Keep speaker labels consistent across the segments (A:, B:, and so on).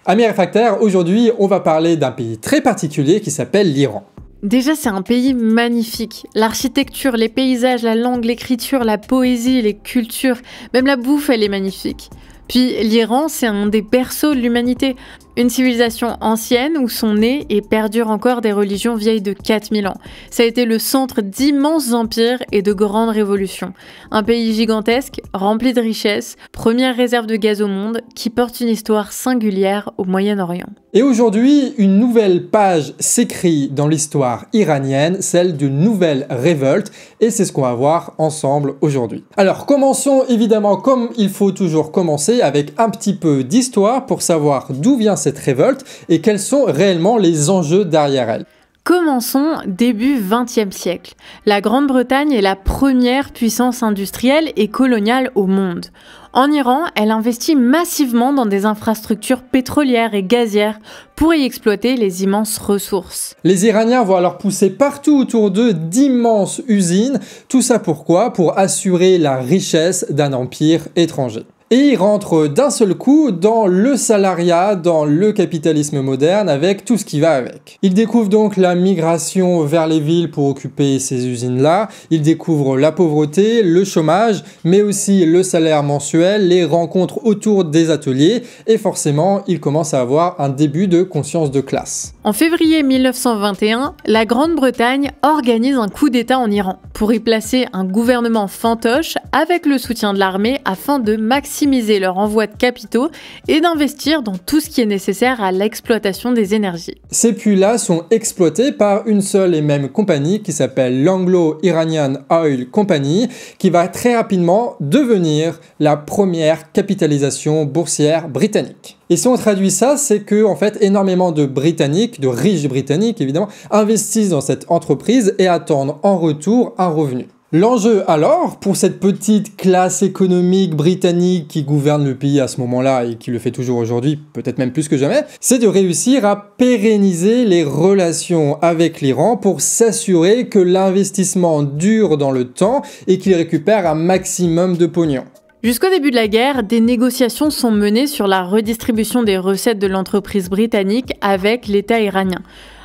A: Amis réfractaires, aujourd'hui on va parler d'un pays très particulier qui s'appelle l'Iran.
B: Déjà, c'est un pays magnifique. L'architecture, les paysages, la langue, l'écriture, la poésie, les cultures, même la bouffe, elle est magnifique. Puis l'Iran, c'est un des berceaux de l'humanité. Une civilisation ancienne où sont nées et perdurent encore des religions vieilles de 4000 ans. Ça a été le centre d'immenses empires et de grandes révolutions. Un pays gigantesque, rempli de richesses, première réserve de gaz au monde, qui porte une histoire singulière au Moyen-Orient.
A: Et aujourd'hui, une nouvelle page s'écrit dans l'histoire iranienne, celle d'une nouvelle révolte, et c'est ce qu'on va voir ensemble aujourd'hui. Alors commençons évidemment comme il faut toujours commencer avec un petit peu d'histoire pour savoir d'où vient cette révolte et quels sont réellement les enjeux derrière elle.
B: Commençons début XXe siècle. La Grande-Bretagne est la première puissance industrielle et coloniale au monde. En Iran, elle investit massivement dans des infrastructures pétrolières et gazières pour y exploiter les immenses ressources.
A: Les Iraniens vont alors pousser partout autour d'eux d'immenses usines. Tout ça pourquoi ? Pour assurer la richesse d'un empire étranger. Et ils rentrent d'un seul coup dans le salariat, dans le capitalisme moderne, avec tout ce qui va avec. Ils découvrent donc la migration vers les villes pour occuper ces usines-là. Ils découvrent la pauvreté, le chômage, mais aussi le salaire mensuel, les rencontres autour des ateliers. Et forcément, ils commencent à avoir un début de conscience de classe.
B: En février 1921, la Grande-Bretagne organise un coup d'État en Iran pour y placer un gouvernement fantoche avec le soutien de l'armée afin de maximiser leur envoi de capitaux et d'investir dans tout ce qui est nécessaire à l'exploitation des énergies.
A: Ces puits-là sont exploités par une seule et même compagnie qui s'appelle l'Anglo-Iranian Oil Company, qui va très rapidement devenir la première capitalisation boursière britannique. Et si on traduit ça, c'est que en fait énormément de Britanniques, de riches Britanniques évidemment, investissent dans cette entreprise et attendent en retour un revenu. L'enjeu alors, pour cette petite classe économique britannique qui gouverne le pays à ce moment-là et qui le fait toujours aujourd'hui, peut-être même plus que jamais, c'est de réussir à pérenniser les relations avec l'Iran pour s'assurer que l'investissement dure dans le temps et qu'il récupère un maximum de pognon.
B: Jusqu'au début de la guerre, des négociations sont menées sur la redistribution des recettes de l'entreprise britannique avec l'État iranien.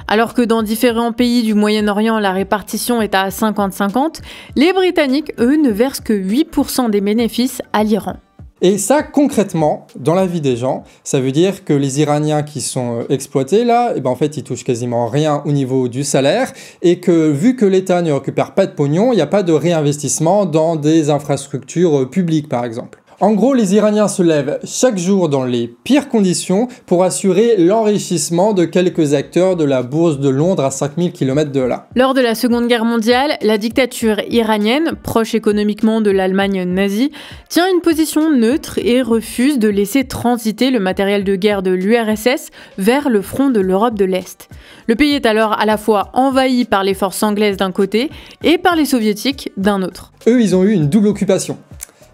B: Alors que dans différents pays du Moyen-Orient, la répartition est à 50-50, les Britanniques, eux, ne versent que 8% des bénéfices à l'Iran.
A: Et ça, concrètement, dans la vie des gens, ça veut dire que les Iraniens qui sont exploités là, en fait, ils touchent quasiment rien au niveau du salaire et que vu que l'État ne récupère pas de pognon, il n'y a pas de réinvestissement dans des infrastructures publiques, par exemple. En gros, les Iraniens se lèvent chaque jour dans les pires conditions pour assurer l'enrichissement de quelques acteurs de la bourse de Londres à 5000 km de là.
B: Lors de la Seconde Guerre mondiale, la dictature iranienne, proche économiquement de l'Allemagne nazie, tient une position neutre et refuse de laisser transiter le matériel de guerre de l'URSS vers le front de l'Europe de l'Est. Le pays est alors à la fois envahi par les forces anglaises d'un côté et par les soviétiques d'un autre.
A: Eux, ils ont eu une double occupation.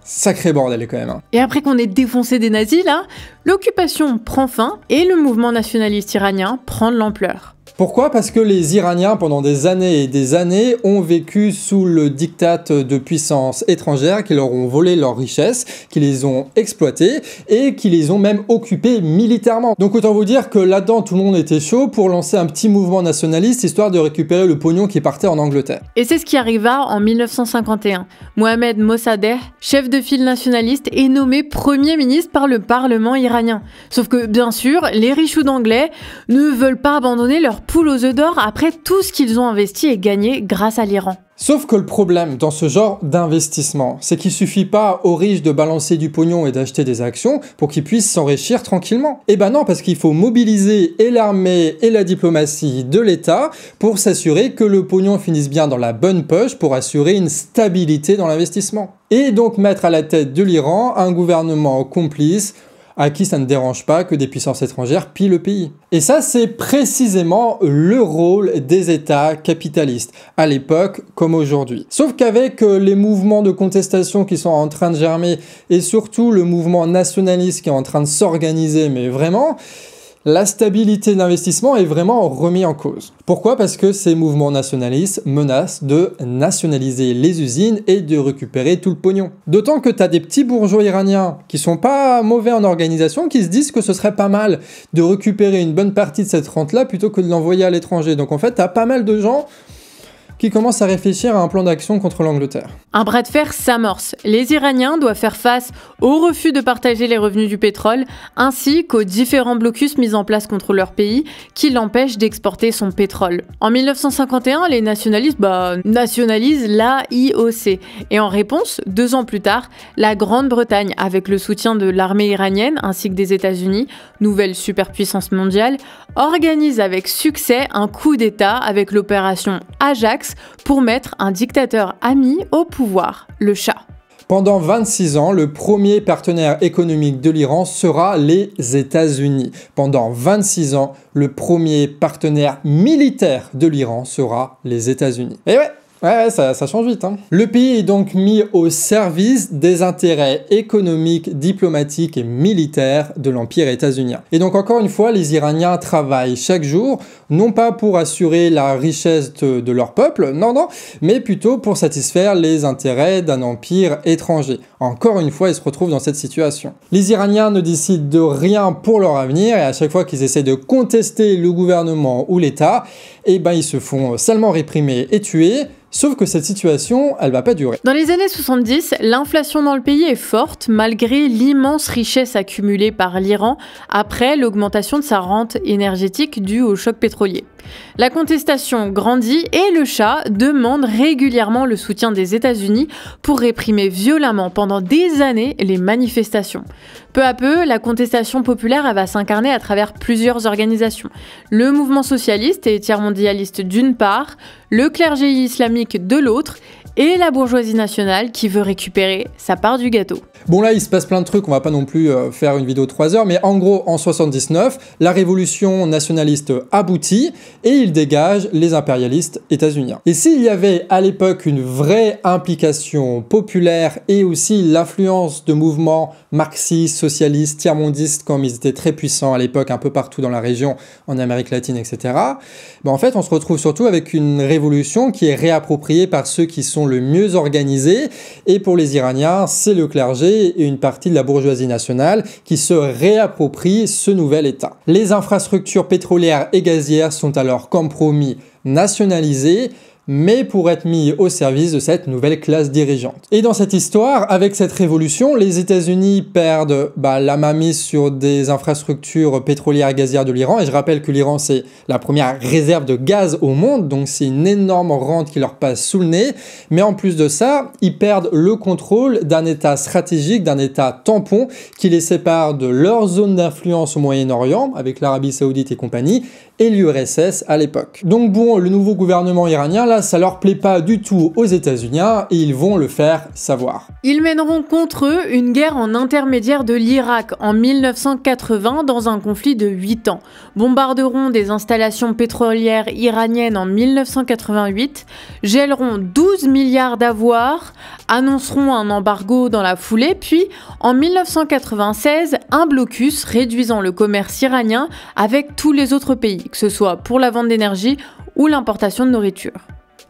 A: Sacré bordel quand même. Hein.
B: Et après qu'on ait défoncé des nazis, là, l'occupation prend fin et le mouvement nationaliste iranien prend de l'ampleur.
A: Pourquoi ? Parce que les Iraniens, pendant des années et des années, ont vécu sous le diktat de puissances étrangères qui leur ont volé leurs richesses, qui les ont exploitées et qui les ont même occupées militairement. Donc autant vous dire que là-dedans, tout le monde était chaud pour lancer un petit mouvement nationaliste histoire de récupérer le pognon qui partait en Angleterre.
B: Et c'est ce qui arriva en 1951. Mohamed Mossadegh, chef de file nationaliste, est nommé Premier ministre par le Parlement iranien. Sauf que, bien sûr, les richoux d'anglais ne veulent pas abandonner leur poule aux œufs d'or après tout ce qu'ils ont investi et gagné grâce à l'Iran.
A: Sauf que le problème dans ce genre d'investissement, c'est qu'il suffit pas aux riches de balancer du pognon et d'acheter des actions pour qu'ils puissent s'enrichir tranquillement. Eh ben non, parce qu'il faut mobiliser et l'armée et la diplomatie de l'État pour s'assurer que le pognon finisse bien dans la bonne poche pour assurer une stabilité dans l'investissement. Et donc mettre à la tête de l'Iran un gouvernement complice à qui ça ne dérange pas que des puissances étrangères pillent le pays. Et ça, c'est précisément le rôle des États capitalistes, à l'époque comme aujourd'hui. Sauf qu'avec les mouvements de contestation qui sont en train de germer, et surtout le mouvement nationaliste qui est en train de s'organiser, mais vraiment, la stabilité de l'investissement est vraiment remise en cause. Pourquoi? Parce que ces mouvements nationalistes menacent de nationaliser les usines et de récupérer tout le pognon. D'autant que tu as des petits bourgeois iraniens qui sont pas mauvais en organisation, qui se disent que ce serait pas mal de récupérer une bonne partie de cette rente-là plutôt que de l'envoyer à l'étranger. Donc en fait, tu as pas mal de gens qui commence à réfléchir à un plan d'action contre l'Angleterre.
B: Un bras de fer s'amorce. Les Iraniens doivent faire face au refus de partager les revenus du pétrole, ainsi qu'aux différents blocus mis en place contre leur pays qui l'empêchent d'exporter son pétrole. En 1951, les nationalistes nationalisent l'AIOC. Et en réponse, 2 ans plus tard, la Grande-Bretagne, avec le soutien de l'armée iranienne ainsi que des États-Unis, nouvelle superpuissance mondiale, organise avec succès un coup d'État avec l'opération Ajax pour mettre un dictateur ami au pouvoir, le Shah.
A: Pendant 26 ans, le premier partenaire économique de l'Iran sera les États-Unis. Pendant 26 ans, le premier partenaire militaire de l'Iran sera les États-Unis. Et ouais, ça change vite. Le pays est donc mis au service des intérêts économiques, diplomatiques et militaires de l'Empire états-unien. Et donc encore une fois, les Iraniens travaillent chaque jour, non pas pour assurer la richesse de leur peuple, non, mais plutôt pour satisfaire les intérêts d'un empire étranger. Encore une fois, ils se retrouvent dans cette situation. Les Iraniens ne décident de rien pour leur avenir et à chaque fois qu'ils essaient de contester le gouvernement ou l'État, ils se font salement réprimer et tuer. Sauf que cette situation, elle va pas durer.
B: Dans les années 70, l'inflation dans le pays est forte malgré l'immense richesse accumulée par l'Iran après l'augmentation de sa rente énergétique due au choc pétrolier. La contestation grandit et le Shah demande régulièrement le soutien des États-Unis pour réprimer violemment pendant des années les manifestations. Peu à peu, la contestation populaire va s'incarner à travers plusieurs organisations. Le mouvement socialiste et tiers-mondialiste d'une part, le clergé islamique de l'autre, et la bourgeoisie nationale qui veut récupérer sa part du gâteau.
A: Bon là, il se passe plein de trucs, on va pas non plus faire une vidéo de 3 heures, mais en gros, en 79, la révolution nationaliste aboutit et il dégage les impérialistes états-uniens. Et s'il y avait à l'époque une vraie implication populaire et aussi l'influence de mouvements marxistes, socialistes, tiers-mondistes, comme ils étaient très puissants à l'époque un peu partout dans la région, en Amérique latine, etc., en fait, on se retrouve surtout avec une révolution qui est réappropriée par ceux qui sont le mieux organisés. Et pour les Iraniens, c'est le clergé et une partie de la bourgeoisie nationale qui se réapproprient ce nouvel État. Les infrastructures pétrolières et gazières sont alors compromis nationalisées, mais pour être mis au service de cette nouvelle classe dirigeante. Et dans cette histoire, avec cette révolution, les États-Unis perdent la mainmise sur des infrastructures pétrolières et gazières de l'Iran. Et je rappelle que l'Iran, c'est la première réserve de gaz au monde, donc c'est une énorme rente qui leur passe sous le nez. Mais en plus de ça, ils perdent le contrôle d'un État stratégique, d'un État tampon, qui les sépare de leur zone d'influence au Moyen-Orient, avec l'Arabie Saoudite et compagnie, et l'URSS à l'époque. Donc bon, le nouveau gouvernement iranien, là, ça leur plaît pas du tout aux États-Unis et ils vont le faire savoir.
B: Ils mèneront contre eux une guerre en intermédiaire de l'Irak en 1980 dans un conflit de 8 ans. Bombarderont des installations pétrolières iraniennes en 1988, gèleront 12 milliards d'avoirs, annonceront un embargo dans la foulée, puis en 1996, un blocus réduisant le commerce iranien avec tous les autres pays, que ce soit pour la vente d'énergie ou l'importation de nourriture.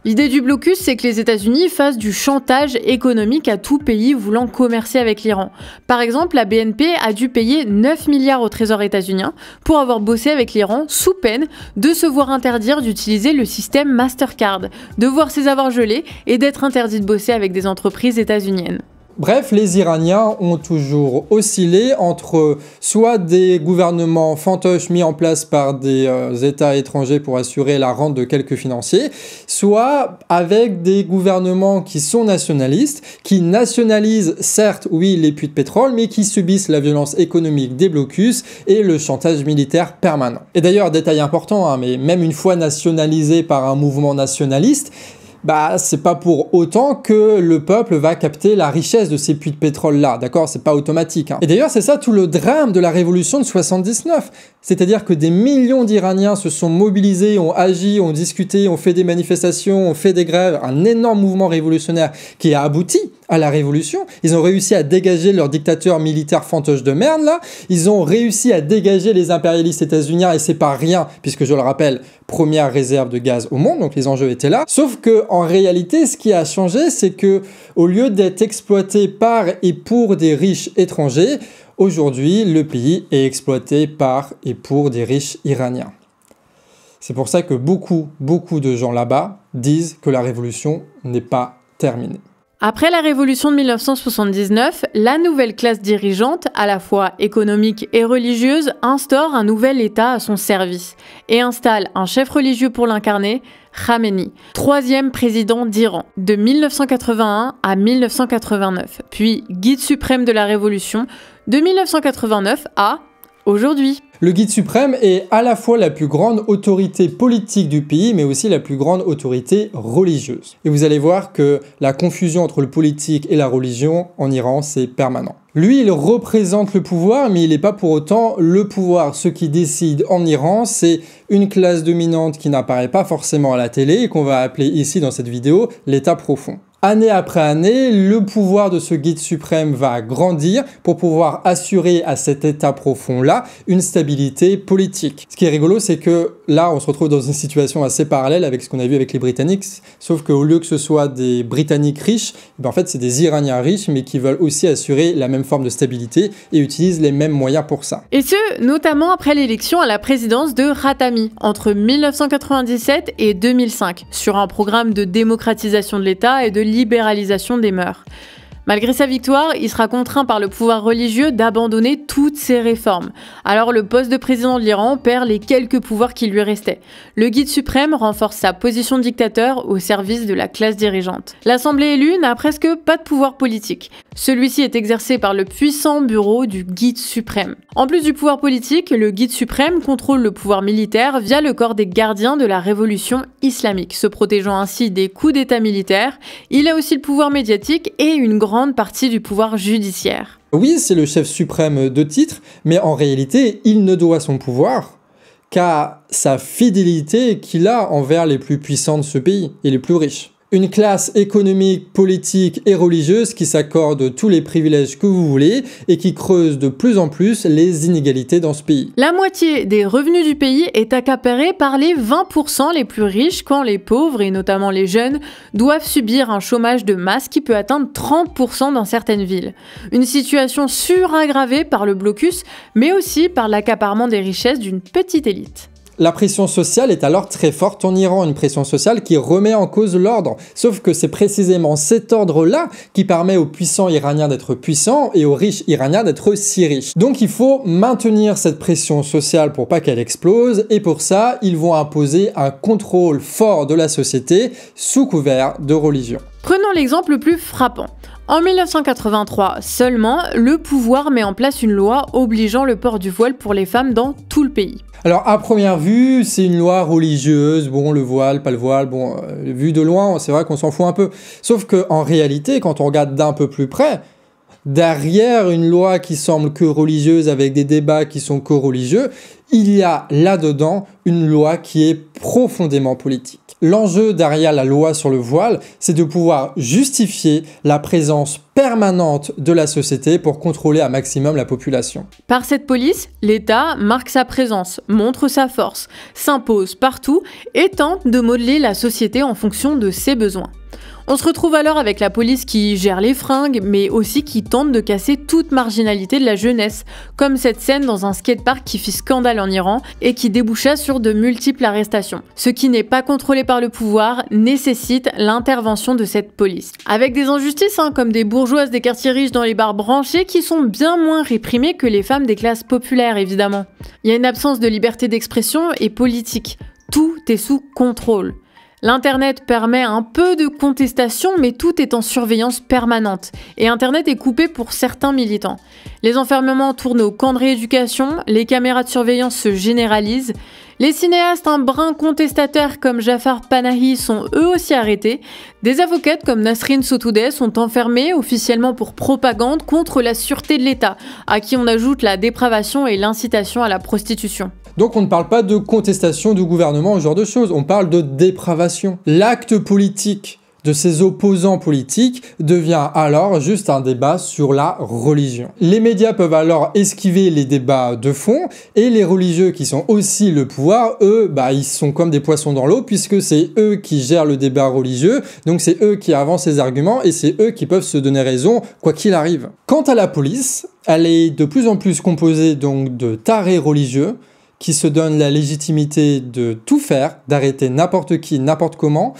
B: L'idée du blocus, c'est que les États-Unis fassent du chantage économique à tout pays voulant commercer avec l'Iran. Par exemple, la BNP a dû payer 9 milliards au Trésor états-unien pour avoir bossé avec l'Iran sous peine de se voir interdire d'utiliser le système Mastercard, de voir ses avoirs gelés et d'être interdit de bosser avec des entreprises états-uniennes.
A: Bref, les Iraniens ont toujours oscillé entre soit des gouvernements fantoches mis en place par des États étrangers pour assurer la rente de quelques financiers, soit avec des gouvernements qui sont nationalistes, qui nationalisent certes, oui, les puits de pétrole, mais qui subissent la violence économique des blocus et le chantage militaire permanent. Et d'ailleurs, détail important, mais même une fois nationalisé par un mouvement nationaliste, c'est pas pour autant que le peuple va capter la richesse de ces puits de pétrole-là, d'accord? C'est pas automatique. Et d'ailleurs, c'est ça tout le drame de la révolution de 79. C'est-à-dire que des millions d'Iraniens se sont mobilisés, ont agi, ont discuté, ont fait des manifestations, ont fait des grèves, un énorme mouvement révolutionnaire qui a abouti à la révolution. Ils ont réussi à dégager leur dictateur militaire fantoche de merde là. Ils ont réussi à dégager les impérialistes états-uniens et c'est pas rien, puisque je le rappelle, première réserve de gaz au monde, donc les enjeux étaient là. Sauf que en réalité, ce qui a changé, c'est que au lieu d'être exploité par et pour des riches étrangers, aujourd'hui, le pays est exploité par et pour des riches iraniens. C'est pour ça que beaucoup de gens là-bas disent que la révolution n'est pas terminée.
B: Après la révolution de 1979, la nouvelle classe dirigeante, à la fois économique et religieuse, instaure un nouvel État à son service et installe un chef religieux pour l'incarner, Khamenei, 3e président d'Iran, de 1981 à 1989, puis guide suprême de la révolution, de 1989 à aujourd'hui.
A: Le guide suprême est à la fois la plus grande autorité politique du pays, mais aussi la plus grande autorité religieuse. Et vous allez voir que la confusion entre le politique et la religion en Iran, c'est permanent. Lui, il représente le pouvoir, mais il n'est pas pour autant le pouvoir. Ce qui décide en Iran, c'est une classe dominante qui n'apparaît pas forcément à la télé et qu'on va appeler ici dans cette vidéo l'État profond. Année après année, le pouvoir de ce guide suprême va grandir pour pouvoir assurer à cet État profond-là une stabilité politique. Ce qui est rigolo, c'est que là, on se retrouve dans une situation assez parallèle avec ce qu'on a vu avec les Britanniques, sauf qu'au lieu que ce soit des Britanniques riches, en fait, c'est des Iraniens riches, mais qui veulent aussi assurer la même forme de stabilité et utilisent les mêmes moyens pour ça.
B: Et ce, notamment après l'élection à la présidence de Khatami, entre 1997 et 2005, sur un programme de démocratisation de l'État et de libéralisation des mœurs. Malgré sa victoire, il sera contraint par le pouvoir religieux d'abandonner toutes ses réformes. Alors le poste de président de l'Iran perd les quelques pouvoirs qui lui restaient. Le guide suprême renforce sa position de dictateur au service de la classe dirigeante. L'Assemblée élue n'a presque pas de pouvoir politique. Celui-ci est exercé par le puissant bureau du guide suprême. En plus du pouvoir politique, le guide suprême contrôle le pouvoir militaire via le corps des gardiens de la révolution islamique, se protégeant ainsi des coups d'état militaires. Il a aussi le pouvoir médiatique et une grande partie du pouvoir judiciaire.
A: Oui, c'est le chef suprême de titre, mais en réalité, il ne doit son pouvoir qu'à sa fidélité qu'il a envers les plus puissants de ce pays et les plus riches. Une classe économique, politique et religieuse qui s'accorde tous les privilèges que vous voulez et qui creuse de plus en plus les inégalités dans ce pays. La
B: moitié des revenus du pays est accaparée par les 20% les plus riches quand les pauvres, et notamment les jeunes, doivent subir un chômage de masse qui peut atteindre 30% dans certaines villes. Une situation suraggravée par le blocus, mais aussi par l'accaparement des richesses d'une petite élite.
A: La pression sociale est alors très forte en Iran, une pression sociale qui remet en cause l'ordre. Sauf que c'est précisément cet ordre-là qui permet aux puissants iraniens d'être puissants et aux riches iraniens d'être si riches. Donc il faut maintenir cette pression sociale pour pas qu'elle explose et pour ça, ils vont imposer un contrôle fort de la société sous couvert de religion.
B: Prenons l'exemple le plus frappant. En 1983 seulement, le pouvoir met en place une loi obligeant le port du voile pour les femmes dans tout le pays.
A: Alors à première vue, c'est une loi religieuse, bon le voile, pas le voile, bon vu de loin, c'est vrai qu'on s'en fout un peu. Sauf qu'en réalité, quand on regarde d'un peu plus près, derrière une loi qui semble que religieuse avec des débats qui sont que religieux, il y a là-dedans une loi qui est profondément politique. L'enjeu derrière la loi sur le voile, c'est de pouvoir justifier la présence permanente de la société pour contrôler un maximum la population.
B: Par cette police, l'État marque sa présence, montre sa force, s'impose partout et tente de modeler la société en fonction de ses besoins. On se retrouve alors avec la police qui gère les fringues, mais aussi qui tente de casser toute marginalité de la jeunesse, comme cette scène dans un skatepark qui fit scandale en Iran et qui déboucha sur de multiples arrestations. Ce qui n'est pas contrôlé par le pouvoir nécessite l'intervention de cette police. Avec des injustices, comme des bourgeoises des quartiers riches dans les bars branchés qui sont bien moins réprimées que les femmes des classes populaires, évidemment. Il y a une absence de liberté d'expression et politique. Tout est sous contrôle. L'Internet permet un peu de contestation, mais tout est en surveillance permanente. Et Internet est coupé pour certains militants. Les enfermements tournent au camp de rééducation, les caméras de surveillance se généralisent. Les cinéastes un brin contestataires comme Jafar Panahi sont eux aussi arrêtés. Des avocates comme Nasrin Sotoudeh sont enfermées officiellement pour propagande contre la sûreté de l'État, à qui on ajoute la dépravation et l'incitation à la prostitution.
A: Donc on ne parle pas de contestation du gouvernement, ce genre de choses, on parle de dépravation. L'acte politique de ses opposants politiques devient alors juste un débat sur la religion. Les médias peuvent alors esquiver les débats de fond et les religieux qui sont aussi le pouvoir, eux, ils sont comme des poissons dans l'eau puisque c'est eux qui gèrent le débat religieux, donc c'est eux qui avancent les arguments et c'est eux qui peuvent se donner raison quoi qu'il arrive. Quant à la police, elle est de plus en plus composée donc de tarés religieux qui se donnent la légitimité de tout faire, d'arrêter n'importe qui, n'importe comment.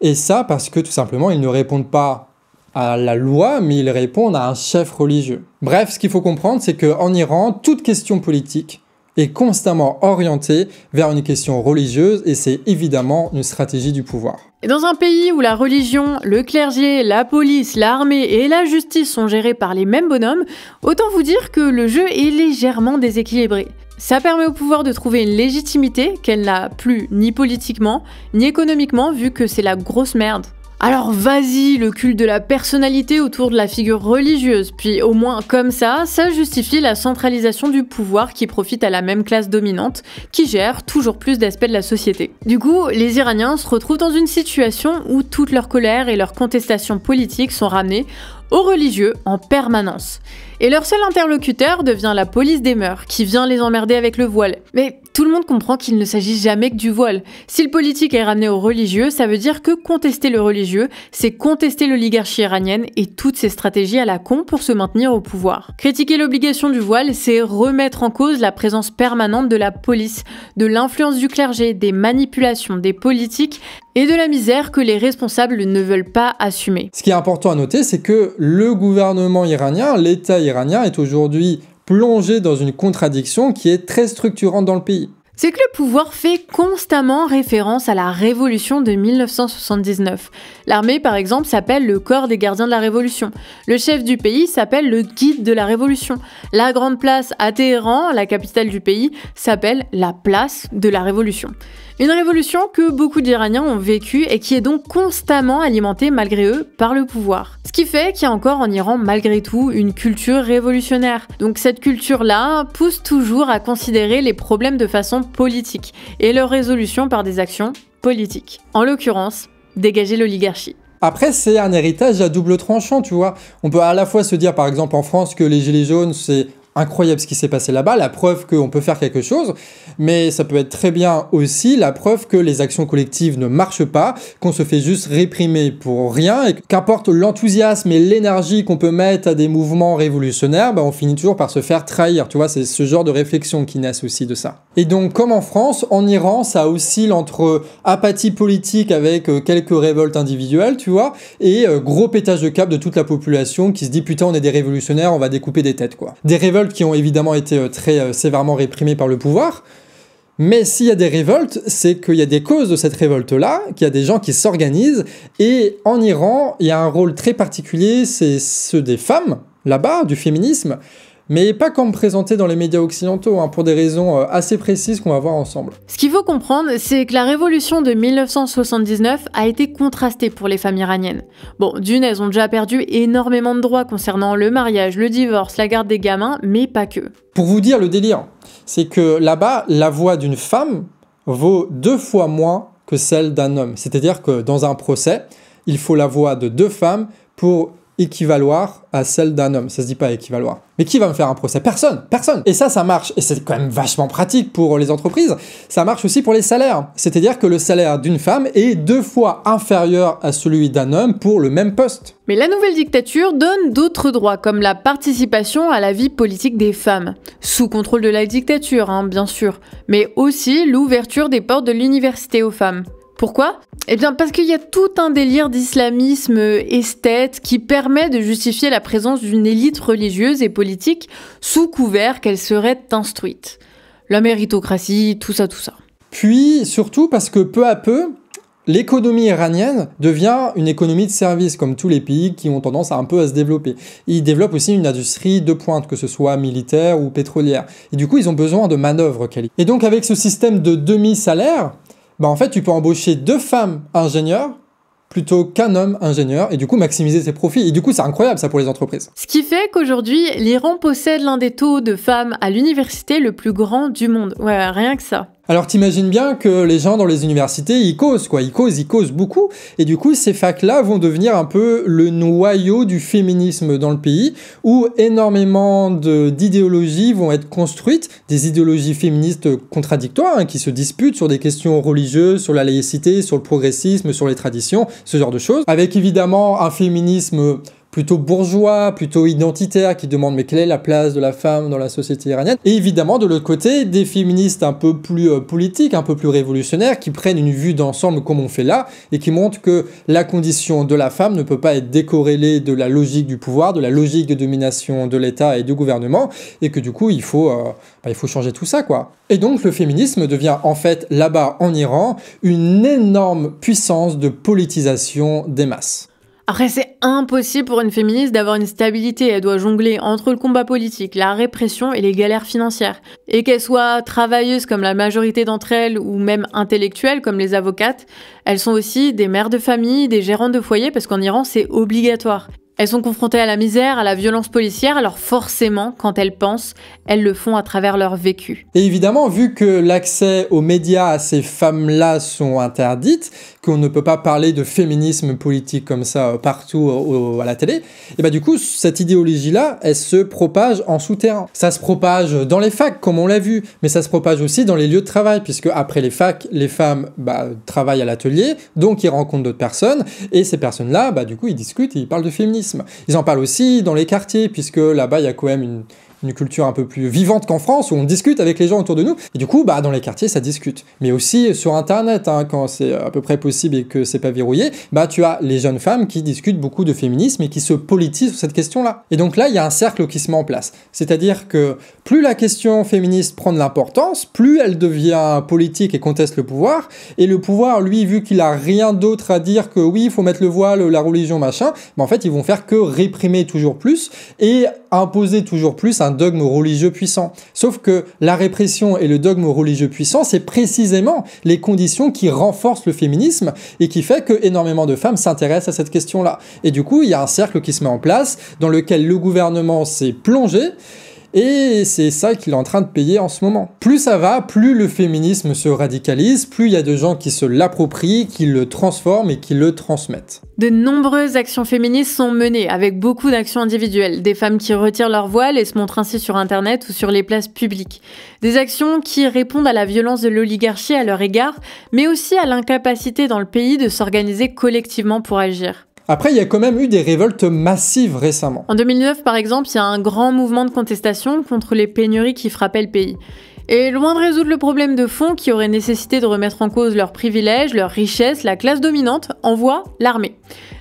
A: Et ça parce que tout simplement, ils ne répondent pas à la loi, mais ils répondent à un chef religieux. Bref, ce qu'il faut comprendre, c'est qu'en Iran, toute question politique est constamment orientée vers une question religieuse et c'est évidemment une stratégie du pouvoir.
B: Et dans un pays où la religion, le clergé, la police, l'armée et la justice sont gérés par les mêmes bonhommes, autant vous dire que le jeu est légèrement déséquilibré. Ça permet au pouvoir de trouver une légitimité qu'elle n'a plus ni politiquement, ni économiquement, vu que c'est la grosse merde. Alors vas-y, le culte de la personnalité autour de la figure religieuse, puis au moins comme ça justifie la centralisation du pouvoir qui profite à la même classe dominante, qui gère toujours plus d'aspects de la société. Du coup, les Iraniens se retrouvent dans une situation où toute leur colère et leurs contestations politiques sont ramenées aux religieux en permanence. Et leur seul interlocuteur devient la police des mœurs, qui vient les emmerder avec le voile. Mais tout le monde comprend qu'il ne s'agit jamais que du voile. Si le politique est ramené aux religieux, ça veut dire que contester le religieux, c'est contester l'oligarchie iranienne et toutes ses stratégies à la con pour se maintenir au pouvoir. Critiquer l'obligation du voile, c'est remettre en cause la présence permanente de la police, de l'influence du clergé, des manipulations des politiques et de la misère que les responsables ne veulent pas assumer.
A: Ce qui est important à noter, c'est que le gouvernement iranien, l'État iranien est aujourd'hui plongé dans une contradiction qui est très structurante dans le pays.
B: C'est que le pouvoir fait constamment référence à la révolution de 1979. L'armée, par exemple, s'appelle le corps des gardiens de la révolution. Le chef du pays s'appelle le guide de la révolution. La grande place à Téhéran, la capitale du pays, s'appelle la place de la révolution. Une révolution que beaucoup d'Iraniens ont vécue et qui est donc constamment alimentée, malgré eux, par le pouvoir. Ce qui fait qu'il y a encore en Iran, malgré tout, une culture révolutionnaire. Donc cette culture-là pousse toujours à considérer les problèmes de façon politique et leur résolution par des actions politiques. En l'occurrence, dégager l'oligarchie.
A: Après, c'est un héritage à double tranchant, tu vois. On peut à la fois se dire, par exemple, en France, que les Gilets jaunes, c'est incroyable ce qui s'est passé là-bas, la preuve qu'on peut faire quelque chose, mais ça peut être très bien aussi la preuve que les actions collectives ne marchent pas, qu'on se fait juste réprimer pour rien, et qu'importe l'enthousiasme et l'énergie qu'on peut mettre à des mouvements révolutionnaires, on finit toujours par se faire trahir, tu vois, c'est ce genre de réflexion qui naissent aussi de ça. Et donc, comme en France, en Iran, ça oscille entre apathie politique avec quelques révoltes individuelles, tu vois, et gros pétage de câble de toute la population qui se dit « Putain, on est des révolutionnaires, on va découper des têtes, quoi ». Des révoltes qui ont évidemment été très sévèrement réprimées par le pouvoir, mais s'il y a des révoltes, c'est qu'il y a des causes de cette révolte-là, qu'il y a des gens qui s'organisent, et en Iran, il y a un rôle très particulier, c'est ceux des femmes, là-bas, du féminisme, mais pas comme présenté dans les médias occidentaux, pour des raisons assez précises qu'on va voir ensemble.
B: Ce qu'il faut comprendre, c'est que la révolution de 1979 a été contrastée pour les femmes iraniennes. Bon, d'une, elles ont déjà perdu énormément de droits concernant le mariage, le divorce, la garde des gamins, mais pas que.
A: Pour vous dire le délire, c'est que là-bas, la voix d'une femme vaut 2 fois moins que celle d'un homme. C'est-à-dire que dans un procès, il faut la voix de 2 femmes pour équivaloir à celle d'un homme. Ça se dit pas équivaloir. Mais qui va me faire un procès? Personne. Et ça marche. Et c'est quand même vachement pratique pour les entreprises. Ça marche aussi pour les salaires. C'est-à-dire que le salaire d'une femme est 2 fois inférieur à celui d'un homme pour le même poste.
B: Mais la nouvelle dictature donne d'autres droits, comme la participation à la vie politique des femmes. Sous contrôle de la dictature, bien sûr. Mais aussi l'ouverture des portes de l'université aux femmes. Pourquoi ? Eh bien parce qu'il y a tout un délire d'islamisme esthète qui permet de justifier la présence d'une élite religieuse et politique sous couvert qu'elle serait instruite. La méritocratie, tout ça.
A: Puis surtout parce que peu à peu, l'économie iranienne devient une économie de service, comme tous les pays qui ont tendance à un peu à se développer. Ils développent aussi une industrie de pointe, que ce soit militaire ou pétrolière. Et du coup, ils ont besoin de manœuvres qualifiées. Et donc avec ce système de demi-salaire, en fait, tu peux embaucher 2 femmes ingénieurs plutôt qu'un homme ingénieur et du coup maximiser ses profits. Et du coup, c'est incroyable ça pour les entreprises.
B: Ce qui fait qu'aujourd'hui, l'Iran possède l'un des taux de femmes à l'université le plus grand du monde. Ouais, rien que ça.
A: Alors t'imagines bien que les gens dans les universités, ils causent beaucoup. Et du coup, ces facs-là vont devenir un peu le noyau du féminisme dans le pays, où énormément d'idéologies vont être construites, des idéologies féministes contradictoires, qui se disputent sur des questions religieuses, sur la laïcité, sur le progressisme, sur les traditions, ce genre de choses. Avec évidemment un féminisme plutôt bourgeois, plutôt identitaire, qui demande mais quelle est la place de la femme dans la société iranienne. Et évidemment, de l'autre côté, des féministes un peu plus politiques, un peu plus révolutionnaires, qui prennent une vue d'ensemble comme on fait là, et qui montrent que la condition de la femme ne peut pas être décorrélée de la logique du pouvoir, de la logique de domination de l'État et du gouvernement, et que du coup, il faut changer tout ça, quoi. Et donc, le féminisme devient en fait, là-bas en Iran, une énorme puissance de politisation des masses.
B: Après, c'est impossible pour une féministe d'avoir une stabilité. Elle doit jongler entre le combat politique, la répression et les galères financières. Et qu'elles soient travailleuses comme la majorité d'entre elles ou même intellectuelles comme les avocates, elles sont aussi des mères de famille, des gérantes de foyer parce qu'en Iran, c'est obligatoire. Elles sont confrontées à la misère, à la violence policière, alors forcément, quand elles pensent, elles le font à travers leur vécu.
A: Et évidemment, vu que l'accès aux médias à ces femmes-là sont interdites, qu'on ne peut pas parler de féminisme politique comme ça partout à la télé, et du coup, cette idéologie-là, elle se propage en souterrain. Ça se propage dans les facs, comme on l'a vu, mais ça se propage aussi dans les lieux de travail, puisque après les facs, les femmes travaillent à l'atelier, donc ils rencontrent d'autres personnes, et ces personnes-là, du coup, ils discutent et ils parlent de féminisme. Ils en parlent aussi dans les quartiers, puisque là-bas, il y a quand même une culture un peu plus vivante qu'en France, où on discute avec les gens autour de nous. Et du coup, dans les quartiers, ça discute. Mais aussi sur Internet, quand c'est à peu près possible et que c'est pas verrouillé, tu as les jeunes femmes qui discutent beaucoup de féminisme et qui se politisent sur cette question-là. Et donc là, il y a un cercle qui se met en place. C'est-à-dire que plus la question féministe prend de l'importance, plus elle devient politique et conteste le pouvoir. Et le pouvoir, lui, vu qu'il a rien d'autre à dire que oui, il faut mettre le voile, la religion, machin, en fait, ils vont faire que réprimer toujours plus et imposer toujours plus un dogme religieux puissant. Sauf que la répression et le dogme religieux puissant, c'est précisément les conditions qui renforcent le féminisme et qui fait que énormément de femmes s'intéressent à cette question-là. Et du coup, il y a un cercle qui se met en place dans lequel le gouvernement s'est plongé. Et c'est ça qu'il est en train de payer en ce moment. Plus ça va, plus le féminisme se radicalise, plus il y a de gens qui se l'approprient, qui le transforment et qui le transmettent.
B: De nombreuses actions féministes sont menées, avec beaucoup d'actions individuelles. Des femmes qui retirent leur voile et se montrent ainsi sur Internet ou sur les places publiques. Des actions qui répondent à la violence de l'oligarchie à leur égard, mais aussi à l'incapacité dans le pays de s'organiser collectivement pour agir.
A: Après, il y a quand même eu des révoltes massives récemment.
B: En 2009, par exemple, il y a un grand mouvement de contestation contre les pénuries qui frappaient le pays. Et loin de résoudre le problème de fond qui aurait nécessité de remettre en cause leurs privilèges, leurs richesses, la classe dominante envoie l'armée.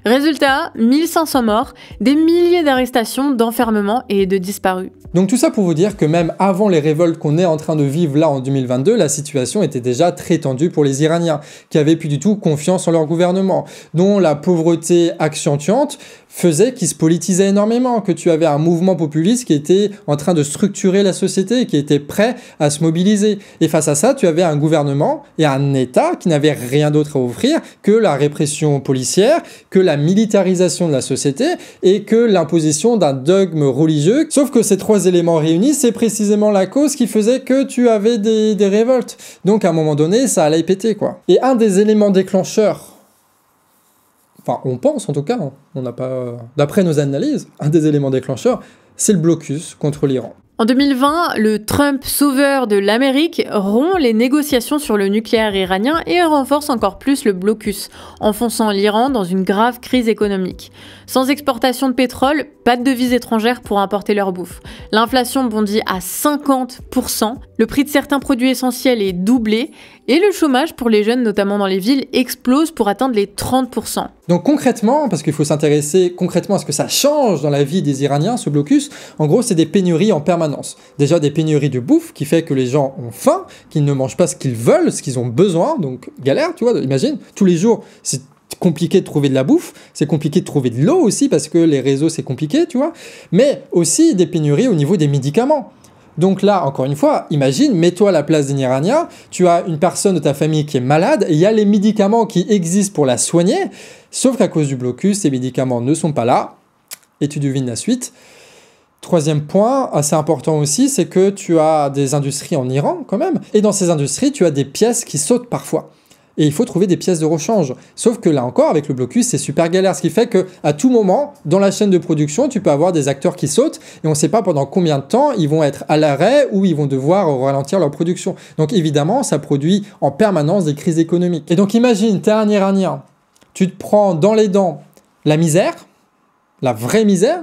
B: Résultat, 1500 morts, des milliers d'arrestations, d'enfermements et de disparus.
A: Donc tout ça pour vous dire que même avant les révoltes qu'on est en train de vivre là en 2022, la situation était déjà très tendue pour les Iraniens, qui avaient plus du tout confiance en leur gouvernement, dont la pauvreté accentuante faisait qu'ils se politisaient énormément, que tu avais un mouvement populiste qui était en train de structurer la société et qui était prêt à se mobiliser. Et face à ça, tu avais un gouvernement et un État qui n'avaient rien d'autre à offrir que la répression policière, que la militarisation de la société et que l'imposition d'un dogme religieux. Sauf que ces trois éléments réunis, c'est précisément la cause qui faisait que tu avais des révoltes. Donc à un moment donné, ça allait péter, quoi. Et un des éléments déclencheurs, enfin on pense en tout cas, on n'a pas, d'après nos analyses, un des éléments déclencheurs, c'est le blocus contre l'Iran.
B: En 2020, le Trump sauveur de l'Amérique rompt les négociations sur le nucléaire iranien et renforce encore plus le blocus, enfonçant l'Iran dans une grave crise économique. Sans exportation de pétrole, pas de devises étrangères pour importer leur bouffe. L'inflation bondit à 50%, le prix de certains produits essentiels est doublé et le chômage pour les jeunes, notamment dans les villes, explose pour atteindre les 30%.
A: Donc concrètement, parce qu'il faut s'intéresser concrètement à ce que ça change dans la vie des Iraniens, ce blocus, en gros c'est des pénuries en permanence. Déjà des pénuries de bouffe qui fait que les gens ont faim, qu'ils ne mangent pas ce qu'ils veulent, ce qu'ils ont besoin, donc galère, tu vois, imagine, tous les jours c'est compliqué de trouver de la bouffe, c'est compliqué de trouver de l'eau aussi parce que les réseaux c'est compliqué, tu vois, mais aussi des pénuries au niveau des médicaments. Donc là, encore une fois, imagine, mets-toi à la place d'un Iranien, tu as une personne de ta famille qui est malade, et il y a les médicaments qui existent pour la soigner, sauf qu'à cause du blocus, ces médicaments ne sont pas là, et tu devines la suite. Troisième point, assez important aussi, c'est que tu as des industries en Iran quand même, et dans ces industries, tu as des pièces qui sautent parfois. Et il faut trouver des pièces de rechange. Sauf que là encore, avec le blocus, c'est super galère, ce qui fait qu'à tout moment, dans la chaîne de production, tu peux avoir des acteurs qui sautent, et on ne sait pas pendant combien de temps ils vont être à l'arrêt ou ils vont devoir ralentir leur production. Donc évidemment, ça produit en permanence des crises économiques. Et donc imagine, tu es un Iranien, tu te prends dans les dents la misère, la vraie misère,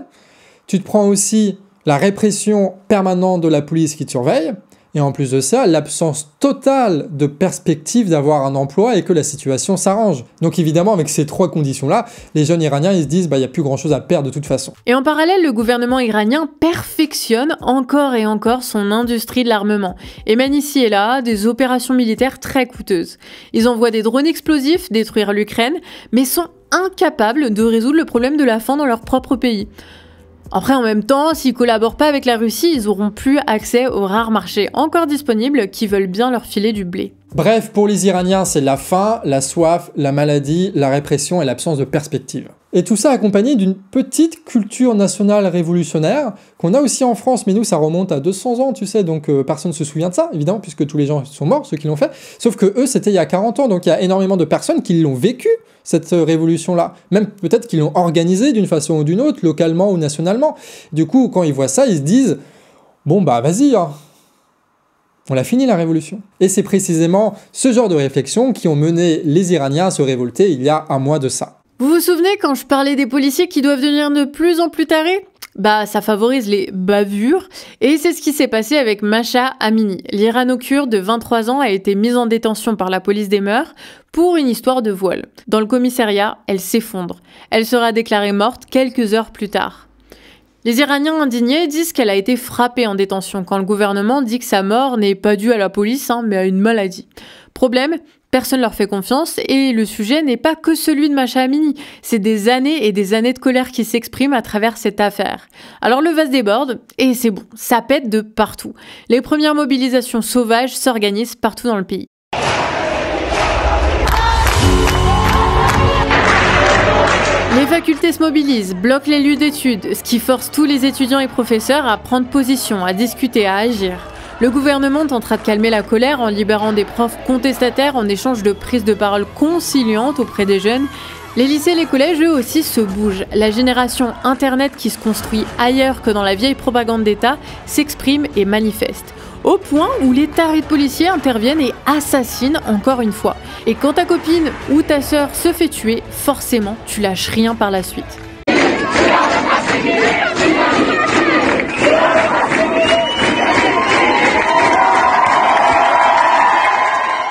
A: tu te prends aussi la répression permanente de la police qui te surveille, et en plus de ça, l'absence totale de perspective d'avoir un emploi et que la situation s'arrange. Donc évidemment, avec ces trois conditions-là, les jeunes Iraniens, ils se disent, il n'y a plus grand-chose à perdre de toute façon.
B: Et en parallèle, le gouvernement iranien perfectionne encore et encore son industrie de l'armement et mène ici et là des opérations militaires très coûteuses. Ils envoient des drones explosifs détruire l'Ukraine, mais sont incapables de résoudre le problème de la faim dans leur propre pays. Après, en même temps, s'ils collaborent pas avec la Russie, ils auront plus accès aux rares marchés encore disponibles qui veulent bien leur filer du blé.
A: Bref, pour les Iraniens, c'est la faim, la soif, la maladie, la répression et l'absence de perspective. Et tout ça accompagné d'une petite culture nationale révolutionnaire qu'on a aussi en France, mais nous ça remonte à 200 ans, tu sais, donc personne ne se souvient de ça, évidemment, puisque tous les gens sont morts, ceux qui l'ont fait, sauf que eux c'était il y a 40 ans, donc il y a énormément de personnes qui l'ont vécu, cette révolution-là, même peut-être qu'ils l'ont organisée d'une façon ou d'une autre, localement ou nationalement. Du coup, quand ils voient ça, ils se disent « Bon bah vas-y, hein. On l'a fini la révolution ». Et c'est précisément ce genre de réflexions qui ont mené les Iraniens à se révolter il y a un mois de ça.
B: Vous vous souvenez quand je parlais des policiers qui doivent devenir de plus en plus tarés ? Bah, ça favorise les bavures, et c'est ce qui s'est passé avec Masha Amini. L'Irano-Kurde de 23 ans a été mise en détention par la police des mœurs pour une histoire de voile. Dans le commissariat, elle s'effondre. Elle sera déclarée morte quelques heures plus tard. Les Iraniens indignés disent qu'elle a été frappée en détention, quand le gouvernement dit que sa mort n'est pas due à la police, mais à une maladie. Problème, personne leur fait confiance et le sujet n'est pas que celui de Masha Amini. C'est des années et des années de colère qui s'expriment à travers cette affaire. Alors le vase déborde et c'est bon, ça pète de partout. Les premières mobilisations sauvages s'organisent partout dans le pays. Les facultés se mobilisent, bloquent les lieux d'études, ce qui force tous les étudiants et professeurs à prendre position, à discuter, à agir. Le gouvernement tentera de calmer la colère en libérant des profs contestataires en échange de prises de parole conciliantes auprès des jeunes. Les lycées et les collèges, eux aussi, se bougent. La génération Internet qui se construit ailleurs que dans la vieille propagande d'État s'exprime et manifeste. Au point où les tarés de policiers interviennent et assassinent encore une fois. Et quand ta copine ou ta sœur se fait tuer, forcément, tu lâches rien par la suite.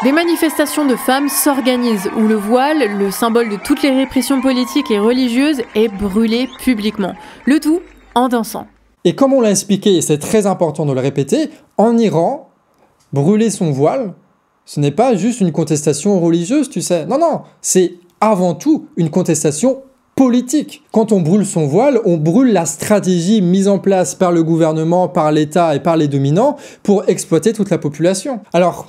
B: Des manifestations de femmes s'organisent où le voile, le symbole de toutes les répressions politiques et religieuses, est brûlé publiquement. Le tout en dansant.
A: Et comme on l'a expliqué, et c'est très important de le répéter, en Iran, brûler son voile, ce n'est pas juste une contestation religieuse, tu sais. Non, c'est avant tout une contestation politique. Quand on brûle son voile, on brûle la stratégie mise en place par le gouvernement, par l'État et par les dominants pour exploiter toute la population. Alors,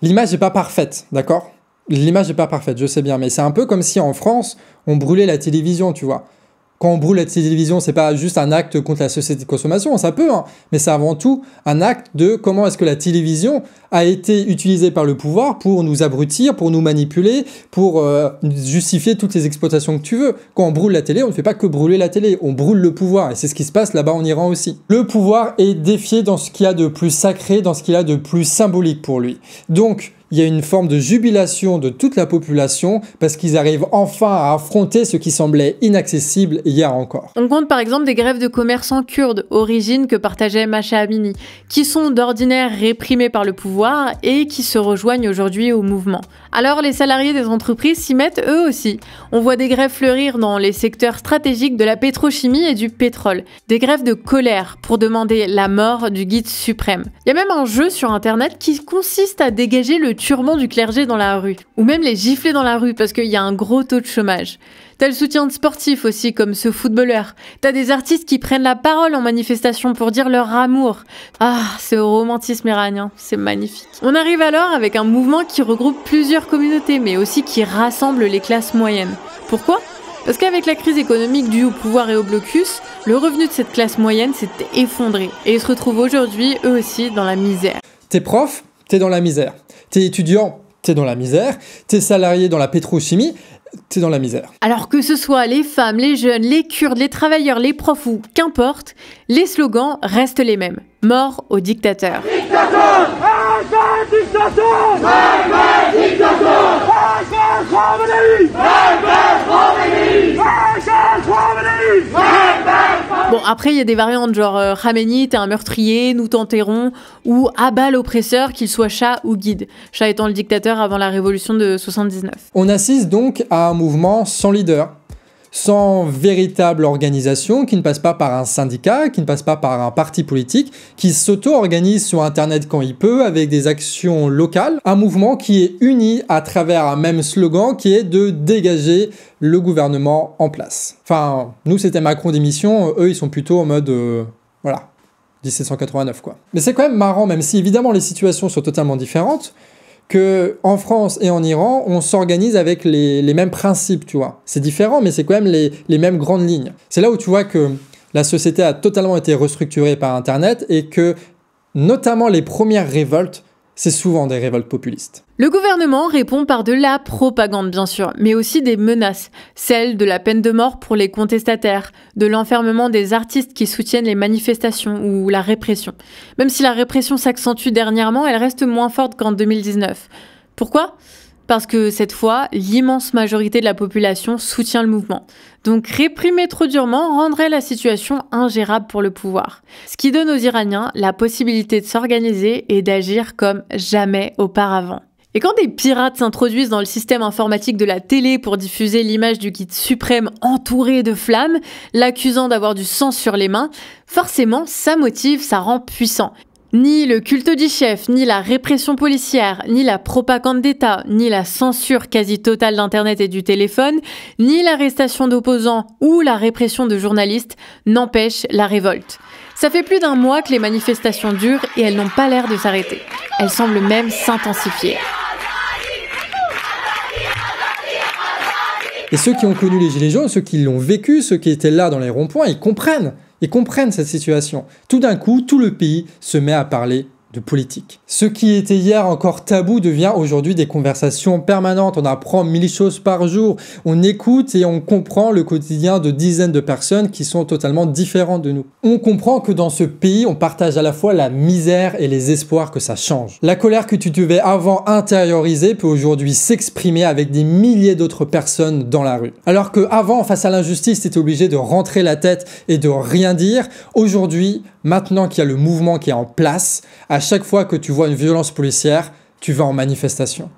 A: l'image n'est pas parfaite, d'accord ? L'image n'est pas parfaite, je sais bien, mais c'est un peu comme si en France, on brûlait la télévision, tu vois. Quand on brûle la télévision, c'est pas juste un acte contre la société de consommation, ça peut, mais c'est avant tout un acte de comment est-ce que la télévision a été utilisée par le pouvoir pour nous abrutir, pour nous manipuler, pour justifier toutes les exploitations que tu veux. Quand on brûle la télé, on ne fait pas que brûler la télé, on brûle le pouvoir, et c'est ce qui se passe là-bas en Iran aussi. Le pouvoir est défié dans ce qu'il y a de plus sacré, dans ce qu'il y a de plus symbolique pour lui. Donc, il y a une forme de jubilation de toute la population parce qu'ils arrivent enfin à affronter ce qui semblait inaccessible hier encore.
B: On compte par exemple des grèves de commerçants kurdes, origine que partageait Masha Amini, qui sont d'ordinaire réprimés par le pouvoir et qui se rejoignent aujourd'hui au mouvement. Alors les salariés des entreprises s'y mettent eux aussi. On voit des grèves fleurir dans les secteurs stratégiques de la pétrochimie et du pétrole. Des grèves de colère pour demander la mort du guide suprême. Il y a même un jeu sur internet qui consiste à dégager le turban du clergé dans la rue. Ou même les gifler dans la rue parce qu'il y a un gros taux de chômage. T'as le soutien de sportifs aussi, comme ce footballeur. T'as des artistes qui prennent la parole en manifestation pour dire leur amour. Ah, ce romantisme iranien, c'est magnifique. On arrive alors avec un mouvement qui regroupe plusieurs communautés, mais aussi qui rassemble les classes moyennes. Pourquoi ? Parce qu'avec la crise économique due au pouvoir et au blocus, le revenu de cette classe moyenne s'est effondré et ils se retrouvent aujourd'hui, eux aussi, dans la misère.
A: T'es prof, t'es dans la misère. T'es étudiant, t'es dans la misère. T'es salarié dans la pétrochimie, t'es dans la misère.
B: Alors que ce soit les femmes, les jeunes, les Kurdes, les travailleurs, les profs ou qu'importe, les slogans restent les mêmes. Mort aux dictateurs.
C: Dictateur! Dictateur!
B: Bon, après, il y a des variantes genre Khamenei, t'es un meurtrier, nous t'enterrons, ou Abat l'oppresseur, qu'il soit Shah ou guide. Shah étant le dictateur avant la révolution de 79.
A: On assiste donc à un mouvement sans leader, sans véritable organisation, qui ne passe pas par un syndicat, qui ne passe pas par un parti politique, qui s'auto-organise sur Internet quand il peut, avec des actions locales. Un mouvement qui est uni à travers un même slogan qui est de dégager le gouvernement en place. Enfin, nous c'était Macron démission, eux ils sont plutôt en mode... voilà, 1789 quoi. Mais c'est quand même marrant, même si évidemment les situations sont totalement différentes, qu'en France et en Iran, on s'organise avec les mêmes principes, tu vois. C'est différent, mais c'est quand même les mêmes grandes lignes. C'est là où tu vois que la société a totalement été restructurée par Internet et que, notamment les premières révoltes, c'est souvent des révoltes populistes.
B: Le gouvernement répond par de la propagande, bien sûr, mais aussi des menaces, celles de la peine de mort pour les contestataires, de l'enfermement des artistes qui soutiennent les manifestations ou la répression. Même si la répression s'accentue dernièrement, elle reste moins forte qu'en 2019. Pourquoi ? Parce que cette fois, l'immense majorité de la population soutient le mouvement. Donc réprimer trop durement rendrait la situation ingérable pour le pouvoir. Ce qui donne aux Iraniens la possibilité de s'organiser et d'agir comme jamais auparavant. Et quand des pirates s'introduisent dans le système informatique de la télé pour diffuser l'image du guide suprême entouré de flammes, l'accusant d'avoir du sang sur les mains, forcément ça motive, ça rend puissant. Ni le culte du chef, ni la répression policière, ni la propagande d'État, ni la censure quasi totale d'Internet et du téléphone, ni l'arrestation d'opposants ou la répression de journalistes n'empêchent la révolte. Ça fait plus d'un mois que les manifestations durent et elles n'ont pas l'air de s'arrêter. Elles semblent même s'intensifier.
A: Et ceux qui ont connu les Gilets jaunes, ceux qui l'ont vécu, ceux qui étaient là dans les ronds-points, ils comprennent cette situation. Tout d'un coup, tout le pays se met à parler de politique. Ce qui était hier encore tabou devient aujourd'hui des conversations permanentes. On apprend 1000 choses par jour. On écoute et on comprend le quotidien de dizaines de personnes qui sont totalement différentes de nous. On comprend que dans ce pays, on partage à la fois la misère et les espoirs que ça change. La colère que tu devais avant intérioriser peut aujourd'hui s'exprimer avec des milliers d'autres personnes dans la rue. Alors qu'avant, face à l'injustice, tu étais obligé de rentrer la tête et de rien dire. Aujourd'hui, maintenant qu'il y a le mouvement qui est en place, à chaque fois que tu vois une violence policière, tu vas en manifestation.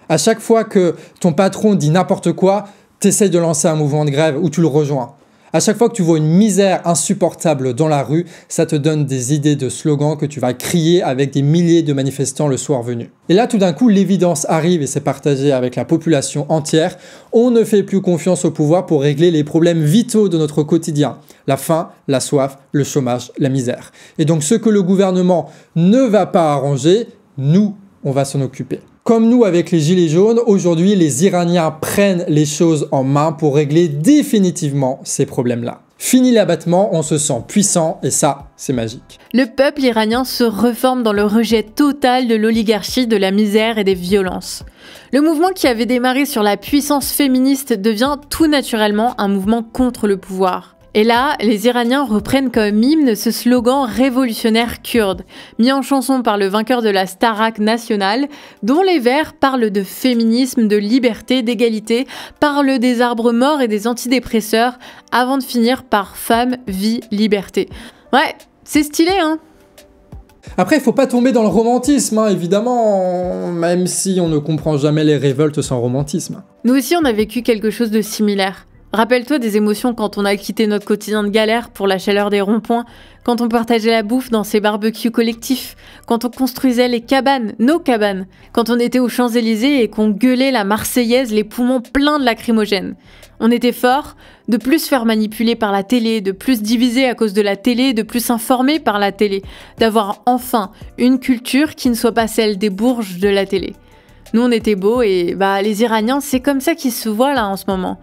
A: À chaque fois que ton patron dit n'importe quoi, tu essaies de lancer un mouvement de grève ou tu le rejoins. À chaque fois que tu vois une misère insupportable dans la rue, ça te donne des idées de slogans que tu vas crier avec des milliers de manifestants le soir venu. Et là, tout d'un coup, l'évidence arrive et c'est partagé avec la population entière. On ne fait plus confiance au pouvoir pour régler les problèmes vitaux de notre quotidien. La faim, la soif, le chômage, la misère. Et donc, ce que le gouvernement ne va pas arranger, nous, on va s'en occuper. Comme nous avec les Gilets jaunes, aujourd'hui, les Iraniens prennent les choses en main pour régler définitivement ces problèmes-là. Fini l'abattement, on se sent puissant et ça, c'est magique.
B: Le peuple iranien se reforme dans le rejet total de l'oligarchie, de la misère et des violences. Le mouvement qui avait démarré sur la puissance féministe devient tout naturellement un mouvement contre le pouvoir. Et là, les Iraniens reprennent comme hymne ce slogan révolutionnaire kurde, mis en chanson par le vainqueur de la Starak nationale, dont les vers parlent de féminisme, de liberté, d'égalité, parlent des arbres morts et des antidépresseurs, avant de finir par femme, vie, liberté. Ouais, c'est stylé, hein ?
A: Après, il faut pas tomber dans le romantisme, hein, évidemment, même si on ne comprend jamais les révoltes sans romantisme.
B: Nous aussi, on a vécu quelque chose de similaire. Rappelle-toi des émotions quand on a quitté notre quotidien de galère pour la chaleur des ronds-points, quand on partageait la bouffe dans ces barbecues collectifs, quand on construisait les cabanes, nos cabanes, quand on était aux Champs-Élysées et qu'on gueulait la Marseillaise les poumons pleins de lacrymogènes. On était forts de plus se faire manipuler par la télé, de plus diviser à cause de la télé, de plus s'informer par la télé, d'avoir enfin une culture qui ne soit pas celle des bourges de la télé. Nous on était beaux et les Iraniens c'est comme ça qu'ils se voient là en ce moment.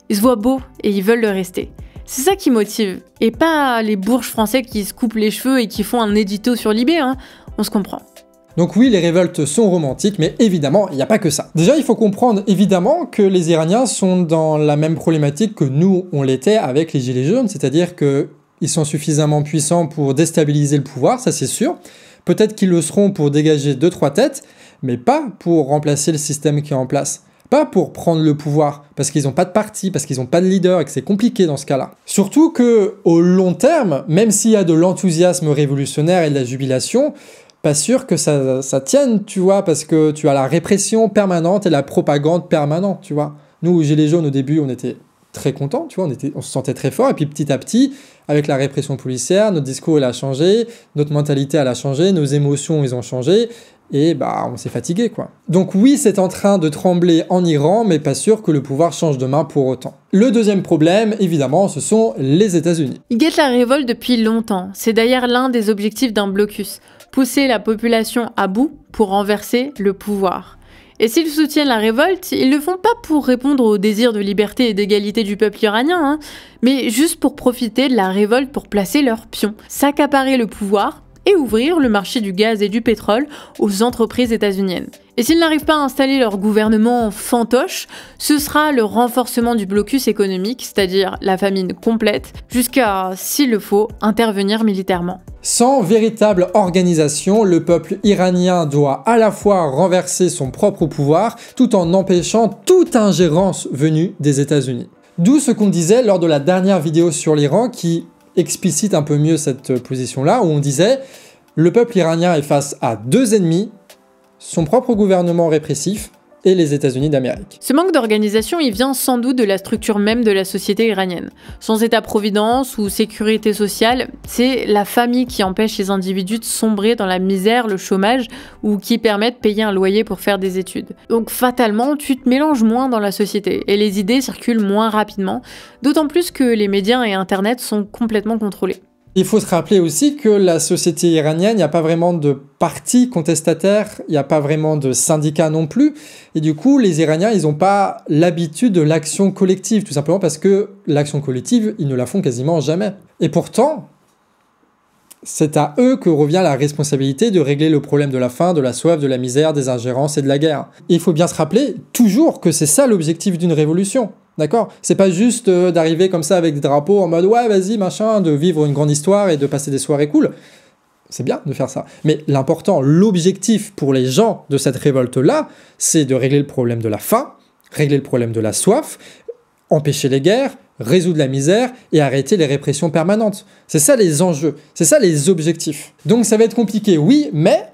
B: Ils se voient beaux et ils veulent le rester. C'est ça qui motive, et pas les bourges français qui se coupent les cheveux et qui font un édito sur Libé, hein. On se comprend.
A: Donc oui, les révoltes sont romantiques, mais évidemment, il n'y a pas que ça. Déjà, il faut comprendre évidemment que les Iraniens sont dans la même problématique que nous, on l'était avec les Gilets jaunes, c'est-à-dire qu'ils sont suffisamment puissants pour déstabiliser le pouvoir, ça c'est sûr. Peut-être qu'ils le seront pour dégager 2-3 têtes, mais pas pour remplacer le système qui est en place. Pas pour prendre le pouvoir, parce qu'ils n'ont pas de parti, parce qu'ils n'ont pas de leader et que c'est compliqué dans ce cas-là. Surtout qu'au long terme, même s'il y a de l'enthousiasme révolutionnaire et de la jubilation, pas sûr que ça tienne, tu vois, parce que tu as la répression permanente et la propagande permanente, tu vois. Nous, aux Gilets jaunes, au début, on était très contents, tu vois, on se sentait très fort, et puis petit à petit, avec la répression policière, notre discours, il a changé, notre mentalité, elle a changé, nos émotions, ils ont changé, et bah, on s'est fatigué, quoi. Donc oui, c'est en train de trembler en Iran, mais pas sûr que le pouvoir change demain pour autant. Le deuxième problème, évidemment, ce sont les États-Unis.
B: Ils guettent la révolte depuis longtemps. C'est d'ailleurs l'un des objectifs d'un blocus. Pousser la population à bout pour renverser le pouvoir. Et s'ils soutiennent la révolte, ils le font pas pour répondre au désir de liberté et d'égalité du peuple iranien, hein, mais juste pour profiter de la révolte pour placer leurs pions, s'accaparer le pouvoir et ouvrir le marché du gaz et du pétrole aux entreprises états-uniennes. Et s'ils n'arrivent pas à installer leur gouvernement fantoche, ce sera le renforcement du blocus économique, c'est-à-dire la famine complète, jusqu'à, s'il le faut, intervenir militairement.
A: Sans véritable organisation, le peuple iranien doit à la fois renverser son propre pouvoir, tout en empêchant toute ingérence venue des États-Unis. D'où ce qu'on disait lors de la dernière vidéo sur l'Iran qui explicite un peu mieux cette position-là, où on disait « Le peuple iranien est face à deux ennemis, son propre gouvernement répressif et les États-Unis d'Amérique. »
B: Ce manque d'organisation, il vient sans doute de la structure même de la société iranienne. Sans état-providence ou sécurité sociale, c'est la famille qui empêche les individus de sombrer dans la misère, le chômage, ou qui permet de payer un loyer pour faire des études. Donc fatalement, tu te mélanges moins dans la société, et les idées circulent moins rapidement, d'autant plus que les médias et Internet sont complètement contrôlés.
A: Il faut se rappeler aussi que la société iranienne, il n'y a pas vraiment de parti contestataire, il n'y a pas vraiment de syndicats non plus. Et du coup, les Iraniens, ils n'ont pas l'habitude de l'action collective, tout simplement parce que l'action collective, ils ne la font quasiment jamais. Et pourtant, c'est à eux que revient la responsabilité de régler le problème de la faim, de la soif, de la misère, des ingérences et de la guerre. Et il faut bien se rappeler toujours que c'est ça l'objectif d'une révolution. D'accord ? C'est pas juste d'arriver comme ça avec des drapeaux en mode « ouais, vas-y, machin », de vivre une grande histoire et de passer des soirées cool. C'est bien de faire ça. Mais l'important, l'objectif pour les gens de cette révolte-là, c'est de régler le problème de la faim, régler le problème de la soif, empêcher les guerres, résoudre la misère et arrêter les répressions permanentes. C'est ça les enjeux, c'est ça les objectifs. Donc ça va être compliqué, oui, mais...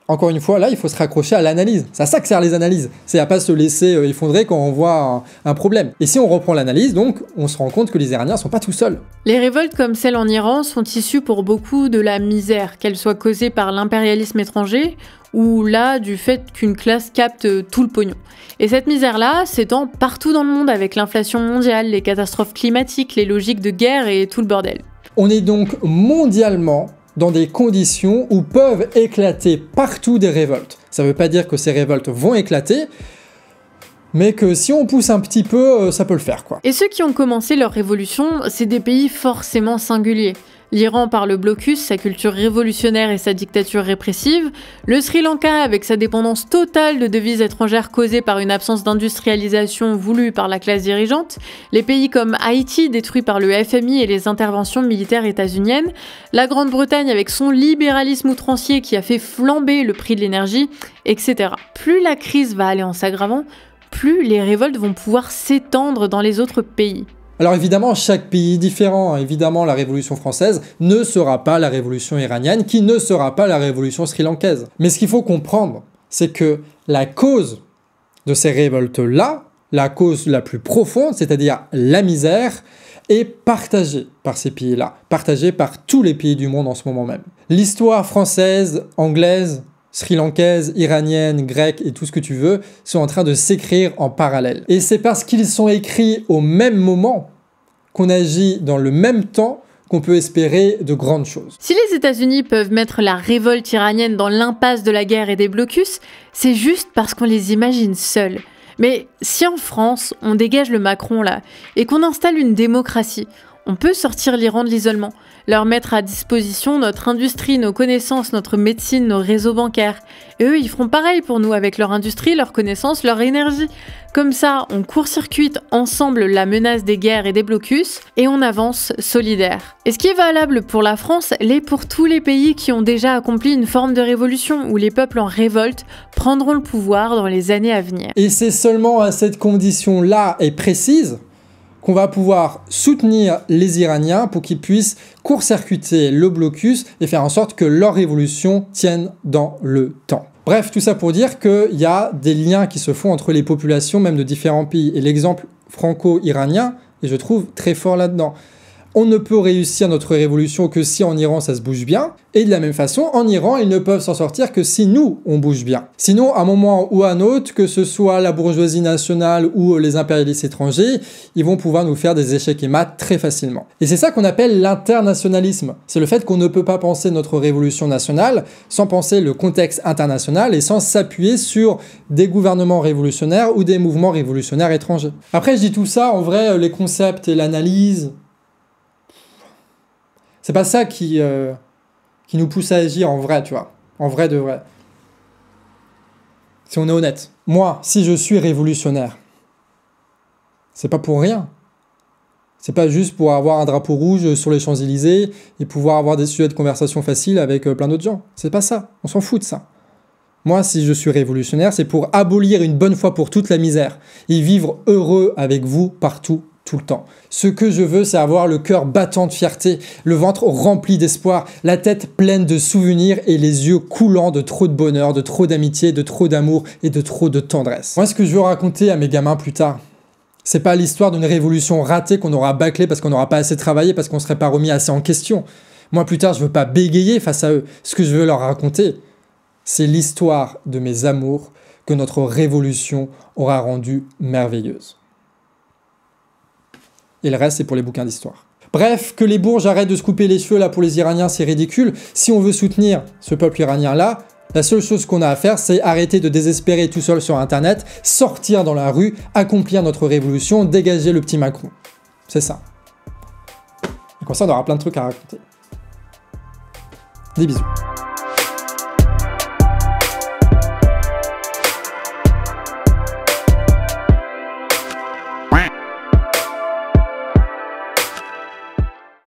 A: Encore une fois, là, il faut se raccrocher à l'analyse. C'est à ça que servent les analyses. C'est à pas se laisser effondrer quand on voit un problème. Et si on reprend l'analyse, donc, on se rend compte que les Iraniens sont pas tout seuls.
B: Les révoltes comme celle en Iran sont issues pour beaucoup de la misère, qu'elle soit causée par l'impérialisme étranger ou là du fait qu'une classe capte tout le pognon. Et cette misère-là s'étend partout dans le monde avec l'inflation mondiale, les catastrophes climatiques, les logiques de guerre et tout le bordel.
A: On est donc mondialement dans des conditions où peuvent éclater partout des révoltes. Ça ne veut pas dire que ces révoltes vont éclater, mais que si on pousse un petit peu, ça peut le faire, quoi.
B: Et ceux qui ont commencé leur révolution, c'est des pays forcément singuliers. L'Iran par le blocus, sa culture révolutionnaire et sa dictature répressive, le Sri Lanka avec sa dépendance totale de devises étrangères causée par une absence d'industrialisation voulue par la classe dirigeante, les pays comme Haïti détruits par le FMI et les interventions militaires états-uniennes, la Grande-Bretagne avec son libéralisme outrancier qui a fait flamber le prix de l'énergie, etc. Plus la crise va aller en s'aggravant, plus les révoltes vont pouvoir s'étendre dans les autres pays.
A: Alors évidemment, chaque pays est différent. Évidemment, la Révolution française ne sera pas la Révolution iranienne, qui ne sera pas la Révolution sri-lankaise. Mais ce qu'il faut comprendre, c'est que la cause de ces révoltes-là, la cause la plus profonde, c'est-à-dire la misère, est partagée par ces pays-là, partagée par tous les pays du monde en ce moment même. L'histoire française, anglaise, sri-lankaise, iranienne, grecque et tout ce que tu veux sont en train de s'écrire en parallèle. Et c'est parce qu'ils sont écrits au même moment qu'on agit dans le même temps qu'on peut espérer de grandes choses.
B: Si les États-Unis peuvent mettre la révolte iranienne dans l'impasse de la guerre et des blocus, c'est juste parce qu'on les imagine seuls. Mais si en France, on dégage le Macron là, et qu'on installe une démocratie, on peut sortir l'Iran de l'isolement, leur mettre à disposition notre industrie, nos connaissances, notre médecine, nos réseaux bancaires. Et eux, ils feront pareil pour nous avec leur industrie, leurs connaissances, leur énergie. Comme ça, on court-circuite ensemble la menace des guerres et des blocus, et on avance solidaire. Et ce qui est valable pour la France l'est pour tous les pays qui ont déjà accompli une forme de révolution, où les peuples en révolte prendront le pouvoir dans les années à venir.
A: Et c'est seulement à cette condition-là et précise qu'on va pouvoir soutenir les Iraniens pour qu'ils puissent court-circuiter le blocus et faire en sorte que leur révolution tienne dans le temps. Bref, tout ça pour dire qu'il y a des liens qui se font entre les populations, même de différents pays. Et l'exemple franco-iranien est, je trouve, très fort là-dedans. On ne peut réussir notre révolution que si en Iran ça se bouge bien, et de la même façon, en Iran, ils ne peuvent s'en sortir que si nous, on bouge bien. Sinon, à un moment ou à un autre, que ce soit la bourgeoisie nationale ou les impérialistes étrangers, ils vont pouvoir nous faire des échecs et maths très facilement. Et c'est ça qu'on appelle l'internationalisme. C'est le fait qu'on ne peut pas penser notre révolution nationale sans penser le contexte international et sans s'appuyer sur des gouvernements révolutionnaires ou des mouvements révolutionnaires étrangers. Après, je dis tout ça, en vrai, les concepts et l'analyse, c'est pas ça qui nous pousse à agir en vrai, tu vois. En vrai de vrai. Si on est honnête. Moi, si je suis révolutionnaire, c'est pas pour rien. C'est pas juste pour avoir un drapeau rouge sur les Champs-Élysées et pouvoir avoir des sujets de conversation faciles avec plein d'autres gens. C'est pas ça. On s'en fout de ça. Moi, si je suis révolutionnaire, c'est pour abolir une bonne fois pour toutes la misère et vivre heureux avec vous partout, tout le temps. Ce que je veux, c'est avoir le cœur battant de fierté, le ventre rempli d'espoir, la tête pleine de souvenirs et les yeux coulants de trop de bonheur, de trop d'amitié, de trop d'amour et de trop de tendresse. Moi, ce que je veux raconter à mes gamins plus tard, c'est pas l'histoire d'une révolution ratée qu'on aura bâclée parce qu'on n'aura pas assez travaillé, parce qu'on ne serait pas remis assez en question. Moi, plus tard, je veux pas bégayer face à eux. Ce que je veux leur raconter, c'est l'histoire de mes amours que notre révolution aura rendue merveilleuse. Et le reste, c'est pour les bouquins d'histoire. Bref, que les bourges arrêtent de se couper les cheveux là pour les Iraniens, c'est ridicule. Si on veut soutenir ce peuple iranien-là, la seule chose qu'on a à faire, c'est arrêter de désespérer tout seul sur Internet, sortir dans la rue, accomplir notre révolution, dégager le petit Macron. C'est ça. Et comme ça, on aura plein de trucs à raconter. Des bisous.